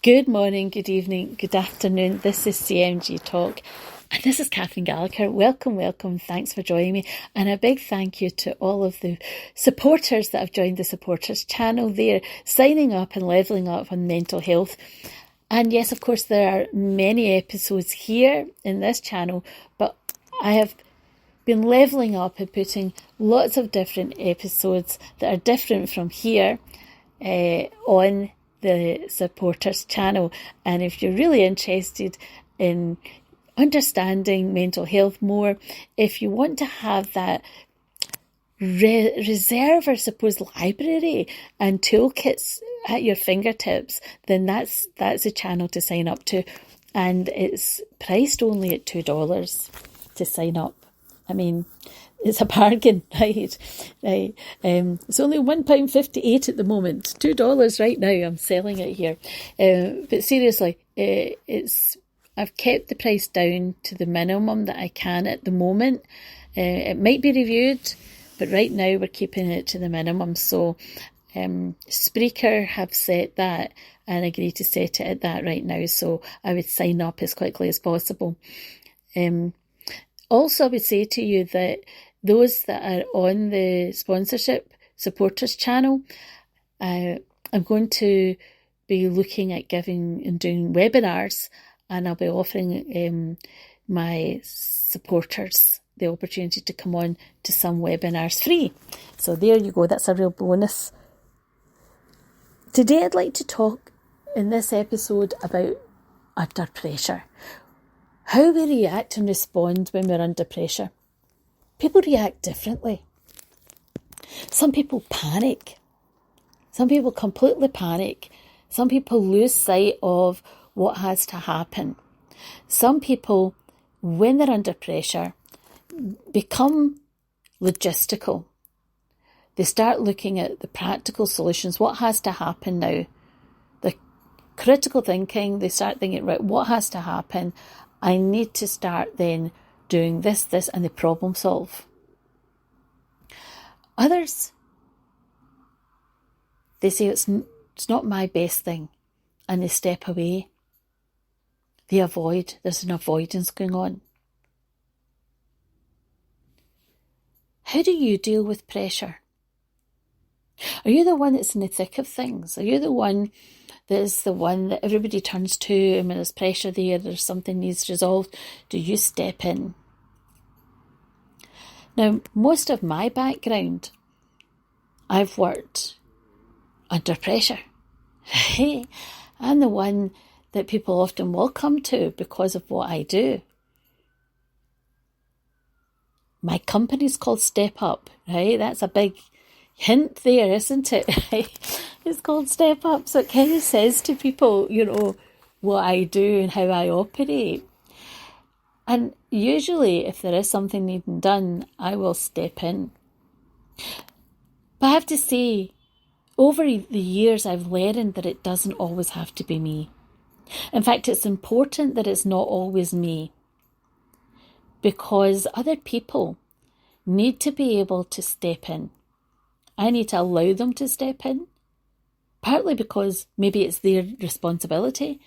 Good morning, good evening, good afternoon. This is CMGTalk, and this is Catherine Gallacher. Welcome. Thanks for joining me. And a big thank you to all of the supporters that have joined the supporters channel. They're signing up and levelling up on mental health. And yes, of course, there are many episodes here in this channel, but I have been levelling up and putting lots of different episodes that are different from here on the supporters channel. And if you're really interested in understanding mental health more, if you want to have that reserve, I suppose, library and toolkits at your fingertips, then that's a channel to sign up to. And it's priced only at $2 to sign up. I mean, it's a bargain, right? It's only £1.58 at the moment. $2 right now. I'm selling it here. But seriously, I've kept the price down to the minimum that I can at the moment. It might be reviewed, but right now we're keeping it to the minimum. So Spreaker have set that and agreed to set it at that right now. So I would sign up as quickly as possible. Also, I would say to you that those that are on the sponsorship supporters channel, I'm going to be looking at giving and doing webinars, and I'll be offering my supporters the opportunity to come on to some webinars free. So there you go, that's a real bonus. Today I'd like to talk in this episode about under pressure. How we react and respond when we're under pressure. People react differently. Some people panic. Some people completely panic. Some people lose sight of what has to happen. Some people, when they're under pressure, become logistical. They start looking at the practical solutions. What has to happen now? The critical thinking, they start thinking, right, what has to happen? I need to start then doing this, and they problem solve. Others, they say it's not my best thing, and they step away. They avoid. There's an avoidance going on. How do you deal with pressure? Are you the one that's in the thick of things? Are you the one that is the one that everybody turns to, and when there's pressure there's something needs resolved? Do you step in? Now, most of my background, I've worked under pressure. I'm the one that people often will come to because of what I do. My company's called Step Up, right? That's a big hint there, isn't it? It's called Step Up. So it kind of says to people, what I do and how I operate. And usually if there is something needing done, I will step in. But I have to say, over the years I've learned that it doesn't always have to be me. In fact, it's important that it's not always me, because other people need to be able to step in. I need to allow them to step in, partly because maybe it's their responsibility,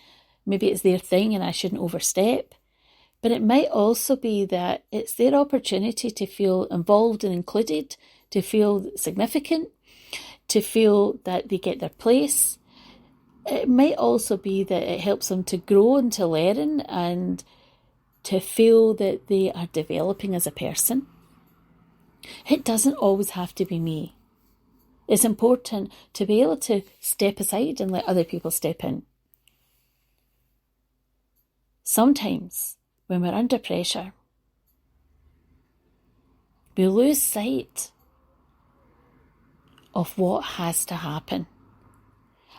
maybe it's their thing and I shouldn't overstep. But it might also be that it's their opportunity to feel involved and included, to feel significant, to feel that they get their place. It might also be that it helps them to grow and to learn and to feel that they are developing as a person. It doesn't always have to be me. It's important to be able to step aside and let other people step in. Sometimes, when we're under pressure, we lose sight of what has to happen.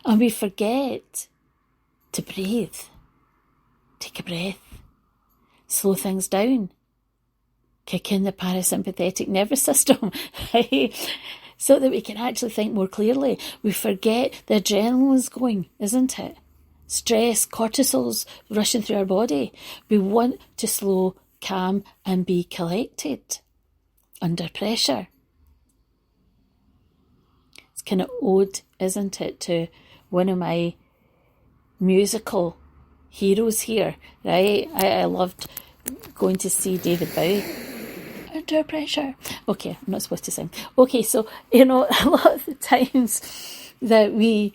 And we forget to breathe, take a breath, slow things down, kick in the parasympathetic nervous system, right? So that we can actually think more clearly. We forget the adrenaline's going, isn't it? Stress, cortisol's rushing through our body. We want to slow, calm and be collected under pressure. It's kind of ode, isn't it, to one of my musical heroes here, right? I loved going to see David Bowie. Under pressure. Okay, I'm not supposed to sing. Okay, so, a lot of the times that we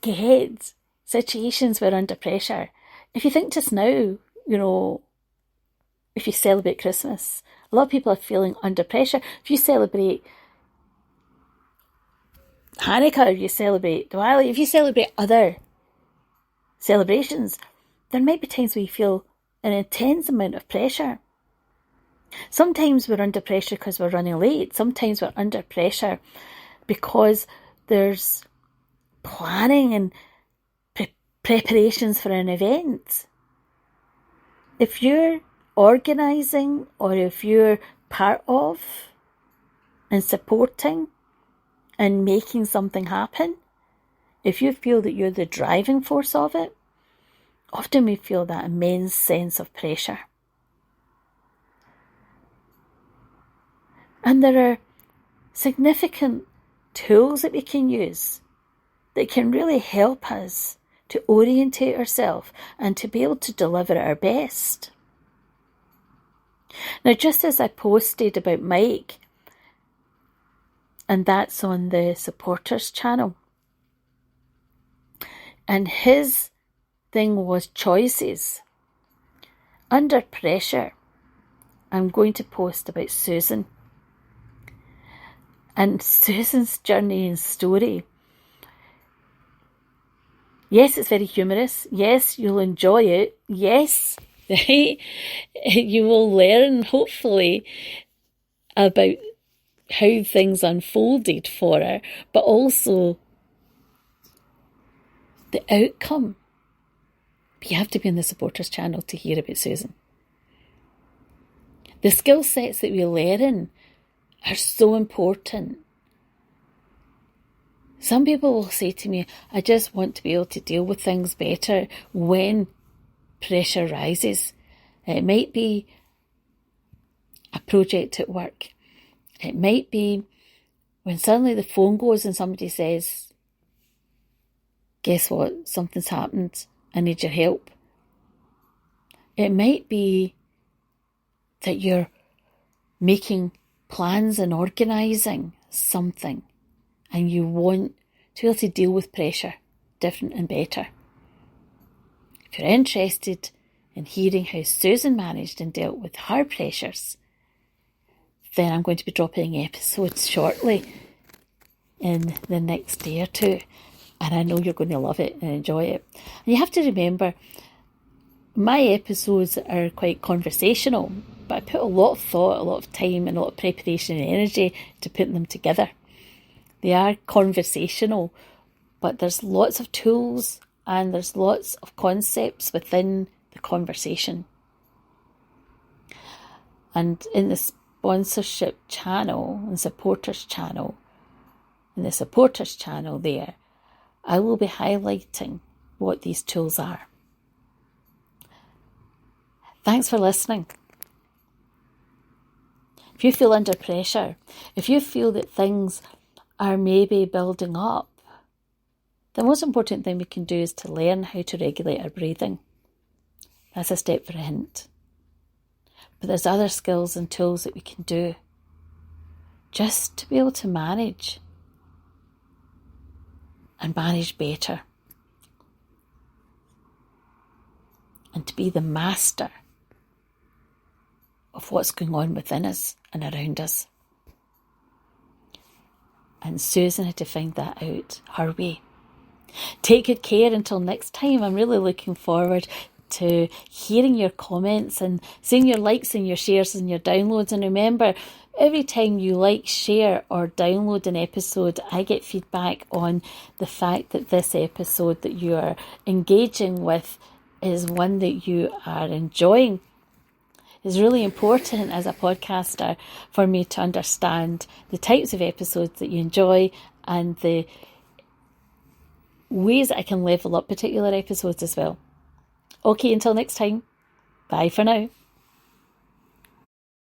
get situations where under pressure, if you think just now, if you celebrate Christmas, a lot of people are feeling under pressure. If you celebrate Hanukkah, if you celebrate Diwali, if you celebrate other celebrations, there might be times where you feel an intense amount of pressure. Sometimes we're under pressure because we're running late. Sometimes we're under pressure because there's planning and preparations for an event. If you're organising, or if you're part of and supporting and making something happen, if you feel that you're the driving force of it, often we feel that immense sense of pressure. And there are significant tools that we can use that can really help us to orientate ourselves and to be able to deliver at our best. Now, just as I posted about Mike, and that's on the supporters channel, and his thing was choices. Under pressure, I'm going to post about Susan. And Susan's journey and story. Yes, it's very humorous. Yes, you'll enjoy it. Yes, right? You will learn, hopefully, about how things unfolded for her, but also the outcome. But you have to be on the supporters channel to hear about Susan. The skill sets that we learn are so important. Some people will say to me, I just want to be able to deal with things better when pressure rises. It might be a project at work. It might be when suddenly the phone goes and somebody says, guess what? Something's happened. I need your help. It might be that you're making plans and organising something and you want to be able to deal with pressure different and better. If you're interested in hearing how Susan managed and dealt with her pressures, then I'm going to be dropping episodes shortly in the next day or two. And I know you're going to love it and enjoy it. And you have to remember, my episodes are quite conversational, but I put a lot of thought, a lot of time and a lot of preparation and energy to put them together. They are conversational, but there's lots of tools and there's lots of concepts within the conversation. And in the sponsorship channel and supporters channel, in the supporters channel there, I will be highlighting what these tools are. Thanks for listening. If you feel under pressure, if you feel that things are maybe building up, the most important thing we can do is to learn how to regulate our breathing. That's a step for a hint. But there's other skills and tools that we can do just to be able to manage and manage better. And to be the master of what's going on within us and around us. And Susan had to find that out her way. Take good care until next time. I'm really looking forward to hearing your comments and seeing your likes and your shares and your downloads. And remember, every time you like, share or download an episode, I get feedback on the fact that this episode that you are engaging with is one that you are enjoying. It's really important as a podcaster for me to understand the types of episodes that you enjoy and the ways that I can level up particular episodes as well. Okay, until next time, bye for now.